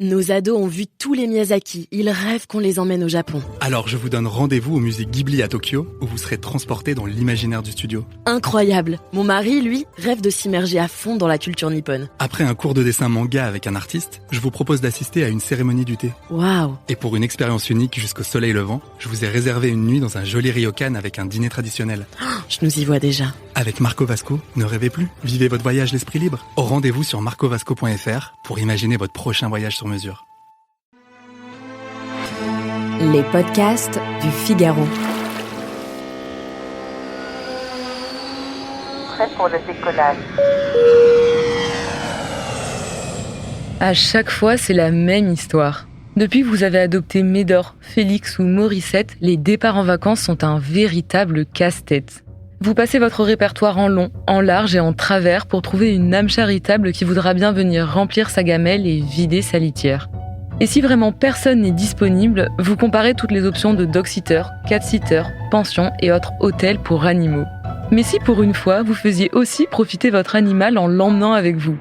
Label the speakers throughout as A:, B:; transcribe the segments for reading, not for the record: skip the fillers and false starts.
A: Nos ados ont vu tous les Miyazaki, ils rêvent qu'on les emmène au Japon.
B: Alors je vous donne rendez-vous au musée Ghibli à Tokyo, où vous serez transportés dans l'imaginaire du studio.
A: Incroyable. Mon mari, lui, rêve de s'immerger à fond dans la culture nippone.
B: Après un cours de dessin manga avec un artiste, je vous propose d'assister à une cérémonie du thé.
A: Waouh.
B: Et pour une expérience unique jusqu'au soleil levant, je vous ai réservé une nuit dans un joli ryokan avec un dîner traditionnel.
A: Je nous y vois déjà.
B: Avec Marco Vasco, ne rêvez plus, vivez votre voyage l'esprit libre. Rendez-vous sur marcovasco.fr pour imaginer votre prochain voyage sur mesure.
C: Les podcasts du Figaro.
D: Prêt pour le décollage.
E: À chaque fois, c'est la même histoire. Depuis que vous avez adopté Médor, Félix ou Morissette, les départs en vacances sont un véritable casse-tête. Vous passez votre répertoire en long, en large et en travers pour trouver une âme charitable qui voudra bien venir remplir sa gamelle et vider sa litière. Et si vraiment personne n'est disponible, vous comparez toutes les options de dog-sitter, cat-sitter, pension et autres hôtels pour animaux. Mais si pour une fois, vous faisiez aussi profiter votre animal en l'emmenant avec vous?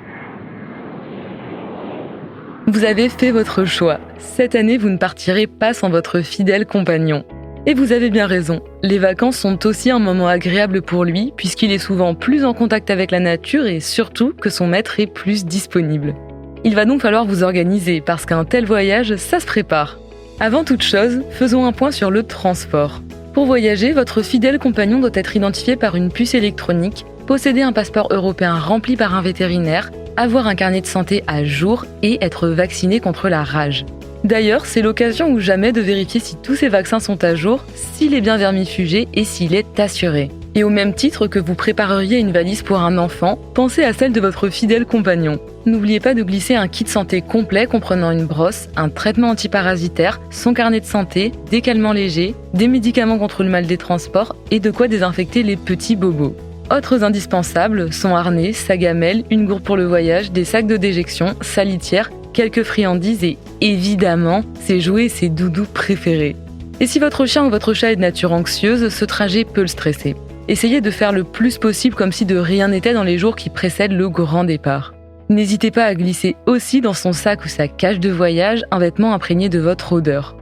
E: Vous avez fait votre choix. Cette année, vous ne partirez pas sans votre fidèle compagnon. Et vous avez bien raison, les vacances sont aussi un moment agréable pour lui, puisqu'il est souvent plus en contact avec la nature et surtout que son maître est plus disponible. Il va donc falloir vous organiser, parce qu'un tel voyage, ça se prépare. Avant toute chose, faisons un point sur le transport. Pour voyager, votre fidèle compagnon doit être identifié par une puce électronique, posséder un passeport européen rempli par un vétérinaire, avoir un carnet de santé à jour et être vacciné contre la rage. D'ailleurs, c'est l'occasion ou jamais de vérifier si tous ces vaccins sont à jour, s'il est bien vermifugé et s'il est assuré. Et au même titre que vous prépareriez une valise pour un enfant, pensez à celle de votre fidèle compagnon. N'oubliez pas de glisser un kit santé complet comprenant une brosse, un traitement antiparasitaire, son carnet de santé, des calmants légers, des médicaments contre le mal des transports et de quoi désinfecter les petits bobos. Autres indispensables, son harnais, sa gamelle, une gourde pour le voyage, des sacs de déjection, sa litière, quelques friandises et évidemment, ses jouets et ses doudous préférés. Et si votre chien ou votre chat est de nature anxieuse, ce trajet peut le stresser. Essayez de faire le plus possible comme si de rien n'était dans les jours qui précèdent le grand départ. N'hésitez pas à glisser aussi dans son sac ou sa cage de voyage un vêtement imprégné de votre odeur.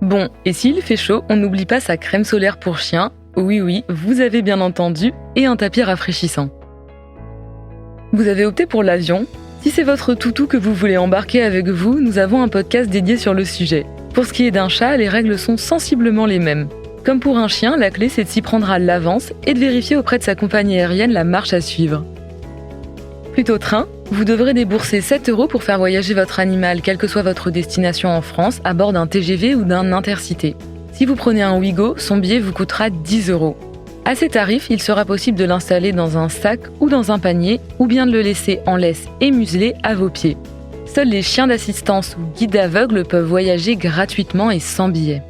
E: Bon, et s'il fait chaud, on n'oublie pas sa crème solaire pour chien. Oui, vous avez bien entendu, et un tapis rafraîchissant. Vous avez opté pour l'avion. Si c'est votre toutou que vous voulez embarquer avec vous, nous avons un podcast dédié sur le sujet. Pour ce qui est d'un chat, les règles sont sensiblement les mêmes. Comme pour un chien, la clé c'est de s'y prendre à l'avance et de vérifier auprès de sa compagnie aérienne la marche à suivre. Plutôt train, vous devrez débourser 7 € pour faire voyager votre animal, quelle que soit votre destination en France, à bord d'un TGV ou d'un Intercité. Si vous prenez un Ouigo, son billet vous coûtera 10 €. À ces tarifs, il sera possible de l'installer dans un sac ou dans un panier, ou bien de le laisser en laisse et muselé à vos pieds. Seuls les chiens d'assistance ou guides aveugles peuvent voyager gratuitement et sans billet.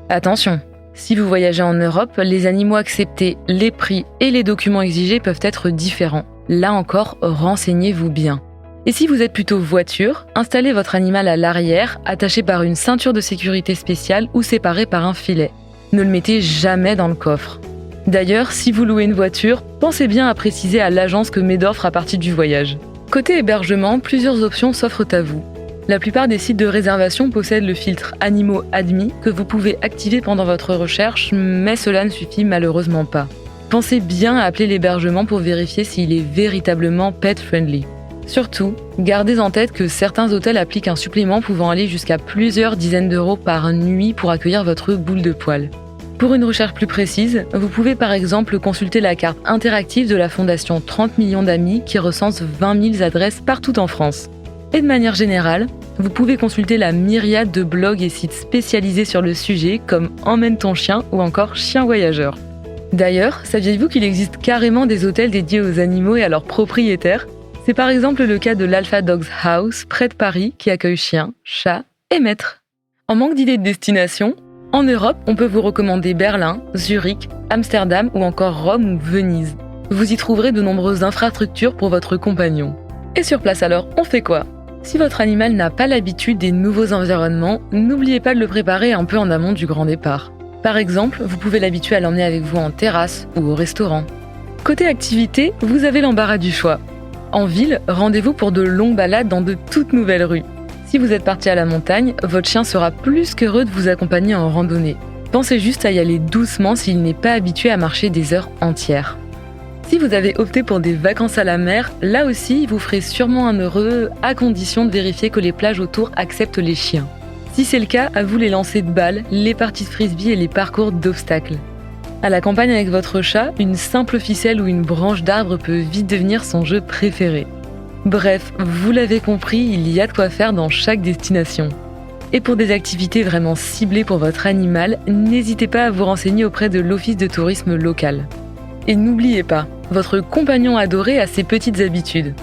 E: Attention, si vous voyagez en Europe, les animaux acceptés, les prix et les documents exigés peuvent être différents. Là encore, renseignez-vous bien. Et si vous êtes plutôt voiture, installez votre animal à l'arrière, attaché par une ceinture de sécurité spéciale ou séparé par un filet. Ne le mettez jamais dans le coffre. D'ailleurs, si vous louez une voiture, pensez bien à préciser à l'agence que Médor fera partie du voyage. Côté hébergement, plusieurs options s'offrent à vous. La plupart des sites de réservation possèdent le filtre Animaux admis que vous pouvez activer pendant votre recherche, mais cela ne suffit malheureusement pas. Pensez bien à appeler l'hébergement pour vérifier s'il est véritablement pet-friendly. Surtout, gardez en tête que certains hôtels appliquent un supplément pouvant aller jusqu'à plusieurs dizaines d'euros par nuit pour accueillir votre boule de poil. Pour une recherche plus précise, vous pouvez par exemple consulter la carte interactive de la fondation 30 millions d'amis qui recense 20 000 adresses partout en France. Et de manière générale, vous pouvez consulter la myriade de blogs et sites spécialisés sur le sujet comme Emmène ton chien ou encore Chien voyageur. D'ailleurs, saviez-vous qu'il existe carrément des hôtels dédiés aux animaux et à leurs propriétaires ? C'est par exemple le cas de l'Alpha Dogs House près de Paris qui accueille chiens, chats et maîtres. En manque d'idées de destination, en Europe, on peut vous recommander Berlin, Zurich, Amsterdam ou encore Rome ou Venise. Vous y trouverez de nombreuses infrastructures pour votre compagnon. Et sur place alors, on fait quoi ? Si votre animal n'a pas l'habitude des nouveaux environnements, n'oubliez pas de le préparer un peu en amont du grand départ. Par exemple, vous pouvez l'habituer à l'emmener avec vous en terrasse ou au restaurant. Côté activité, vous avez l'embarras du choix. En ville, rendez-vous pour de longues balades dans de toutes nouvelles rues. Si vous êtes parti à la montagne, votre chien sera plus qu'heureux de vous accompagner en randonnée. Pensez juste à y aller doucement s'il n'est pas habitué à marcher des heures entières. Si vous avez opté pour des vacances à la mer, là aussi, vous ferez sûrement un heureux, à condition de vérifier que les plages autour acceptent les chiens. Si c'est le cas, à vous les lancers de balles, les parties de frisbee et les parcours d'obstacles. À la campagne avec votre chat, une simple ficelle ou une branche d'arbre peut vite devenir son jeu préféré. Bref, vous l'avez compris, il y a de quoi faire dans chaque destination. Et pour des activités vraiment ciblées pour votre animal, n'hésitez pas à vous renseigner auprès de l'office de tourisme local. Et n'oubliez pas, votre compagnon adoré a ses petites habitudes.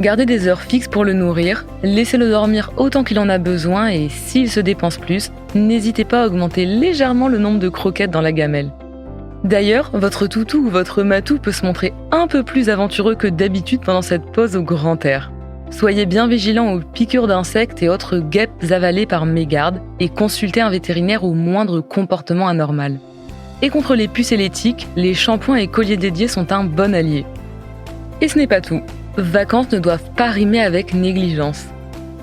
E: Gardez des heures fixes pour le nourrir, laissez-le dormir autant qu'il en a besoin et s'il se dépense plus, n'hésitez pas à augmenter légèrement le nombre de croquettes dans la gamelle. D'ailleurs, votre toutou ou votre matou peut se montrer un peu plus aventureux que d'habitude pendant cette pause au grand air. Soyez bien vigilants aux piqûres d'insectes et autres guêpes avalées par mégarde et consultez un vétérinaire au moindre comportement anormal. Et contre les puces et les tiques, les shampoings et colliers dédiés sont un bon allié. Et ce n'est pas tout. Vacances ne doivent pas rimer avec négligence.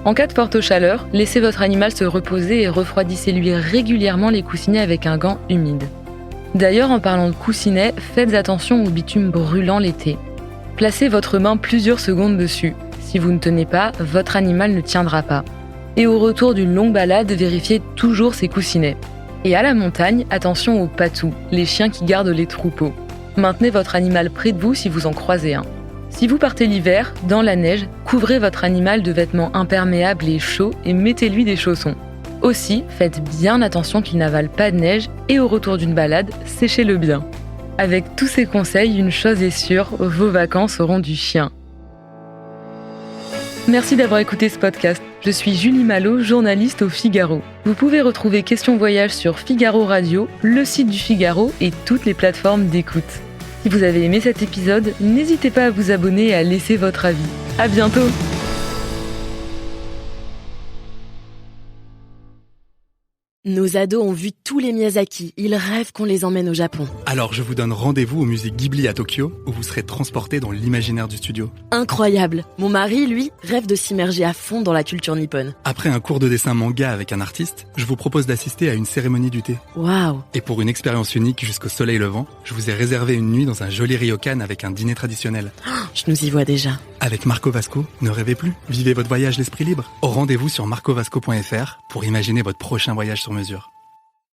E: En cas de forte chaleur, laissez votre animal se reposer et refroidissez-lui régulièrement les coussinets avec un gant humide. D'ailleurs, en parlant de coussinets, faites attention au bitume brûlant l'été. Placez votre main plusieurs secondes dessus. Si vous ne tenez pas, votre animal ne tiendra pas. Et au retour d'une longue balade, vérifiez toujours ses coussinets. Et à la montagne, attention aux patous, les chiens qui gardent les troupeaux. Maintenez votre animal près de vous si vous en croisez un. Si vous partez l'hiver, dans la neige, couvrez votre animal de vêtements imperméables et chauds et mettez-lui des chaussons. Aussi, faites bien attention qu'il n'avale pas de neige et au retour d'une balade, séchez-le bien. Avec tous ces conseils, une chose est sûre, vos vacances auront du chien. Merci d'avoir écouté ce podcast. Je suis Julie Malo, journaliste au Figaro. Vous pouvez retrouver Question Voyage sur Figaro Radio, le site du Figaro et toutes les plateformes d'écoute. Si vous avez aimé cet épisode, n'hésitez pas à vous abonner et à laisser votre avis. À bientôt!
A: Nos ados ont vu tous les Miyazaki. Ils rêvent qu'on les emmène au Japon.
B: Alors je vous donne rendez-vous au musée Ghibli à Tokyo, où vous serez transportés dans l'imaginaire du studio.
A: Incroyable! Mon mari, lui, rêve de s'immerger à fond dans la culture nippone.
B: Après un cours de dessin manga avec un artiste, je vous propose d'assister à une cérémonie du thé.
A: Waouh!
B: Et pour une expérience unique jusqu'au soleil levant, je vous ai réservé une nuit dans un joli ryokan avec un dîner traditionnel.
A: Je nous y vois déjà.
B: Avec Marco Vasco, ne rêvez plus, vivez votre voyage l'esprit libre. Rendez-vous sur marcovasco.fr pour imaginer votre prochain voyage sur mesure.